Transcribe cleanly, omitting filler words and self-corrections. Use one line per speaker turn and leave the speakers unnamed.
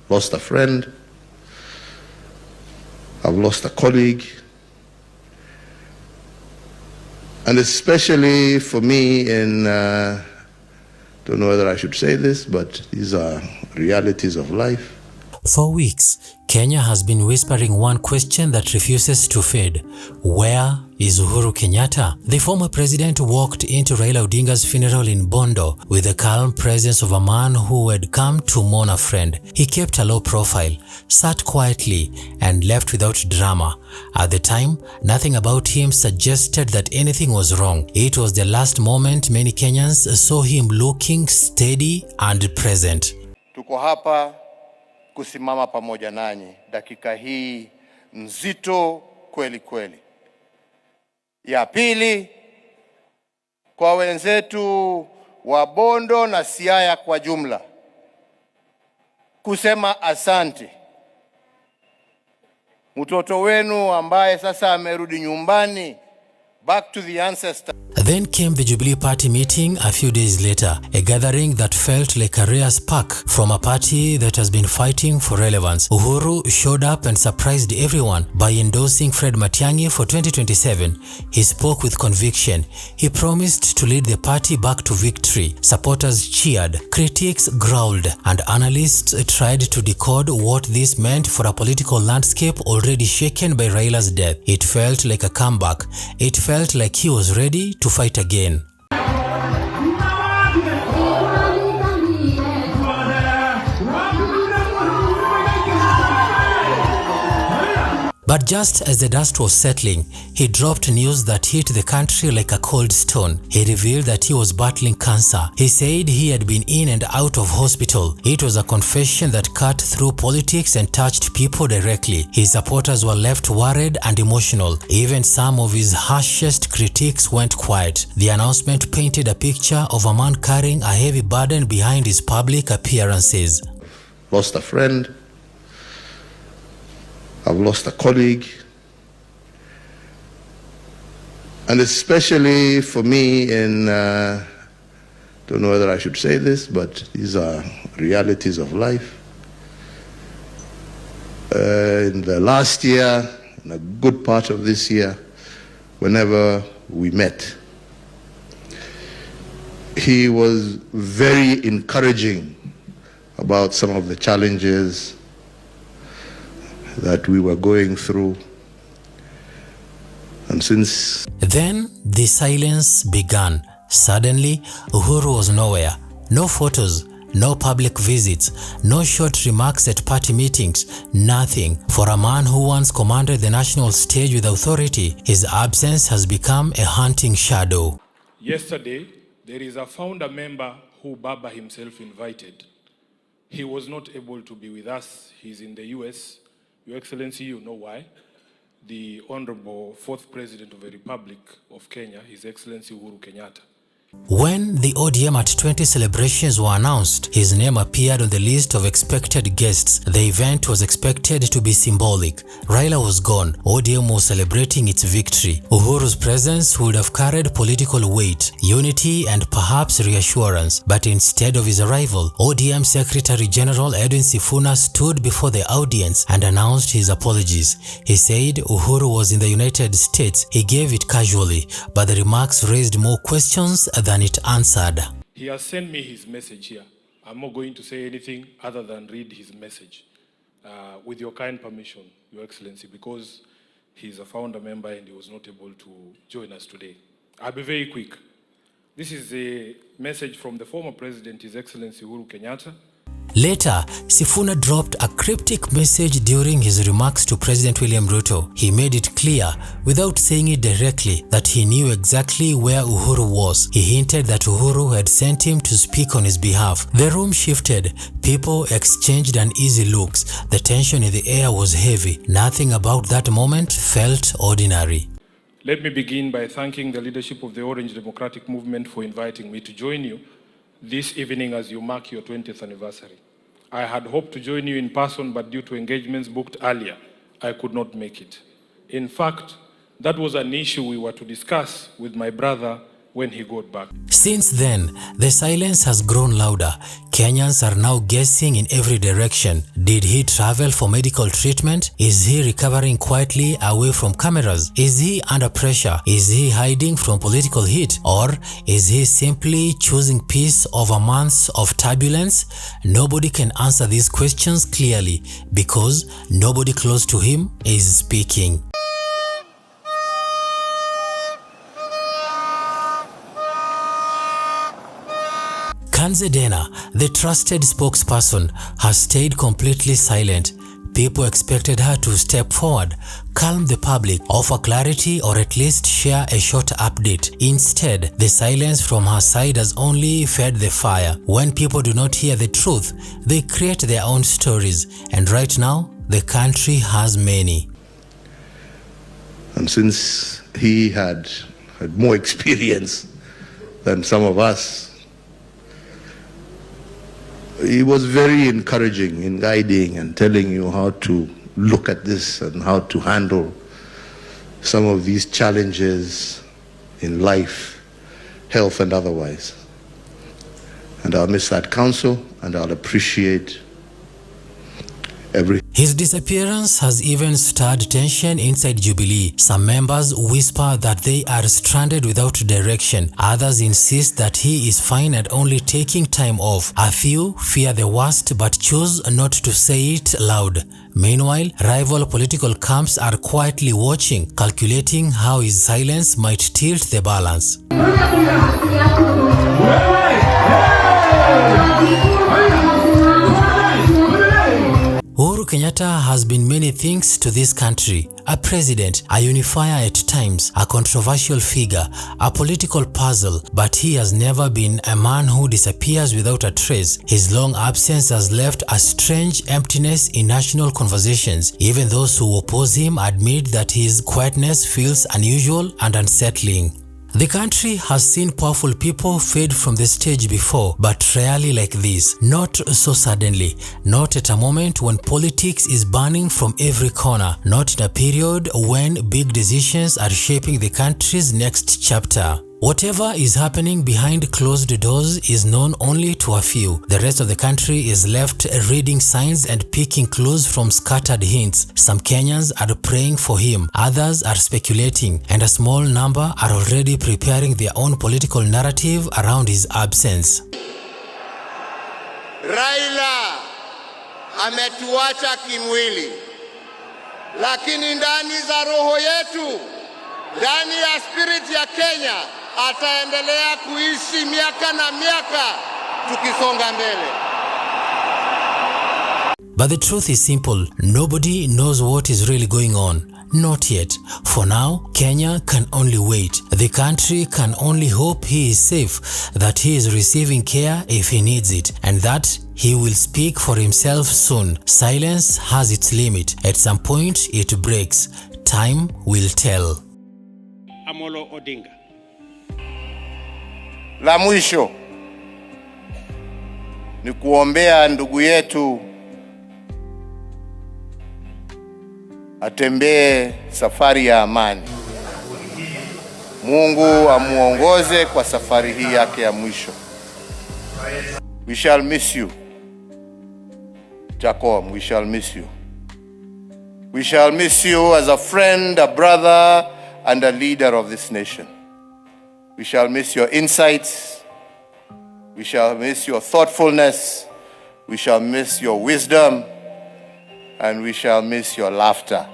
lost a friend, I've lost a colleague, and especially for me don't know whether I should say this, but these are realities of life.
For weeks, Kenya has been whispering one question that refuses to fade. Where is Uhuru Kenyatta? The former president walked into Raila Odinga's funeral in Bondo with the calm presence of a man who had come to mourn a friend. He kept a low profile, sat quietly, and left without drama. At the time, nothing about him suggested that anything was wrong. It was the last moment many Kenyans saw him looking steady and present.
Tuko hapa kusimama pamoja nanyi dakika hii nzito kweli kweli. Ya pili, kwa wenzetu wa Bondo na Siaya kwa jumla, kusema asante. Mtoto wenu ambaye sasa amerudi nyumbani, back to the ancestors.
Then came the Jubilee party meeting a few days later, a gathering that felt like a rare spark from a party that has been fighting for relevance. Uhuru showed up and surprised everyone by endorsing Fred Matiangi for 2027. He spoke with conviction. He promised to lead the party back to victory. Supporters cheered, critics growled, and analysts tried to decode what this meant for a political landscape already shaken by Raila'S death. It felt like a comeback. It felt like he was ready to fight again. But just as the dust was settling, he dropped news that hit the country like a cold stone. He revealed that he was battling cancer. He said he had been in and out of hospital. It was a confession that cut through politics and touched people directly. His supporters were left worried and emotional. Even some of his harshest critics went quiet. The announcement painted a picture of a man carrying a heavy burden behind his public appearances.
Lost a friend, I've lost a colleague, and especially for me don't know whether I should say this, but these are realities of life. In the last year, in a good part of this year, whenever we met, he was very encouraging about some of the challenges that we were going through. And since
then, the silence began. Suddenly, Uhuru was nowhere. No photos, no public visits, no short remarks at party meetings, nothing. For a man who once commanded the national stage with authority, his absence has become a haunting shadow.
Yesterday, there is a founder member who Baba himself invited. He was not able to be with us. He's in the US. Your Excellency, you know why. The Honorable 4th President of the Republic of Kenya, His Excellency Uhuru Kenyatta.
When the ODM at 20 celebrations were announced, his name appeared on the list of expected guests. The event was expected to be symbolic. Raila was gone. ODM was celebrating its victory. Uhuru's presence would have carried political weight, unity, and perhaps reassurance. But instead of his arrival, ODM Secretary General Edwin Sifuna stood before the audience and announced his apologies. He said Uhuru was in the United States. He gave it casually, but the remarks raised more questions than it answered.
He has sent me his message here. I'm not going to say anything other than read his message. With your kind permission, Your Excellency, because he's a founder member and he was not able to join us today. I'll be very quick. This is a message from the former President, His Excellency Uhuru Kenyatta.
Later, Sifuna dropped a cryptic message during his remarks to President William Ruto. He made it clear, without saying it directly, that he knew exactly where Uhuru was. He hinted that Uhuru had sent him to speak on his behalf. The room shifted. People exchanged uneasy looks. The tension in the air was heavy. Nothing about that moment felt ordinary.
Let me begin by thanking the leadership of the Orange Democratic Movement for inviting me to join you this evening as you mark your 20th anniversary. I had hoped to join you in person, but due to engagements booked earlier, I could not make it. In fact, that was an issue we were to discuss with my brother when he got back.
Since then, the silence has grown louder. Kenyans are now guessing in every direction. Did he travel for medical treatment? Is he recovering quietly away from cameras? Is he under pressure? Is he hiding from political heat? Or is he simply choosing peace over months of turbulence? Nobody can answer these questions clearly because nobody close to him is speaking. Kanzedena, the trusted spokesperson, has stayed completely silent. People expected her to step forward, calm the public, offer clarity, or at least share a short update. Instead, the silence from her side has only fed the fire. When people do not hear the truth, they create their own stories. And right now, the country has many.
And since he had more experience than some of us, he was very encouraging in guiding and telling you how to look at this and how to handle some of these challenges in life, health and otherwise. And I'll miss that counsel and I'll appreciate everything.
His disappearance has even stirred tension inside Jubilee. Some members whisper that they are stranded without direction. Others insist that he is fine and only taking time off. A few fear the worst but choose not to say it loud. Meanwhile, rival political camps are quietly watching, calculating how his silence might tilt the balance. Uhuru Kenyatta has been many things to this country. A president, a unifier at times, a controversial figure, a political puzzle, but he has never been a man who disappears without a trace. His long absence has left a strange emptiness in national conversations. Even those who oppose him admit that his quietness feels unusual and unsettling. The country has seen powerful people fade from the stage before, but rarely like this. Not so suddenly, not at a moment when politics is burning from every corner, not in a period when big decisions are shaping the country's next chapter. Whatever is happening behind closed doors is known only to a few. The rest of the country is left reading signs and picking clues from scattered hints. Some Kenyans are praying for him, others are speculating, and a small number are already preparing their own political narrative around his absence.
Raila ametuacha kimwili, lakini ndani za roho yetu, ndani ya spirit ya Kenya, ataendelea kuishi miaka na miaka tukisonga mbele.
But the truth is simple. Nobody knows what is really going on. Not yet. For now, Kenya can only wait. The country can only hope he is safe, that he is receiving care if he needs it, and that he will speak for himself soon. Silence has its limit. At some point, it breaks. Time will tell.
Amolo Odinga.
La mwisho ni kuombea ndugu yetu atembee safari ya amani. Mungu amuongoze kwa safari hii yake ya mwisho. We shall miss you, Jacob. We shall miss you. We shall miss you as a friend, a brother, and a leader of this nation. We shall miss your insights. We shall miss your thoughtfulness. We shall miss your wisdom. And we shall miss your laughter.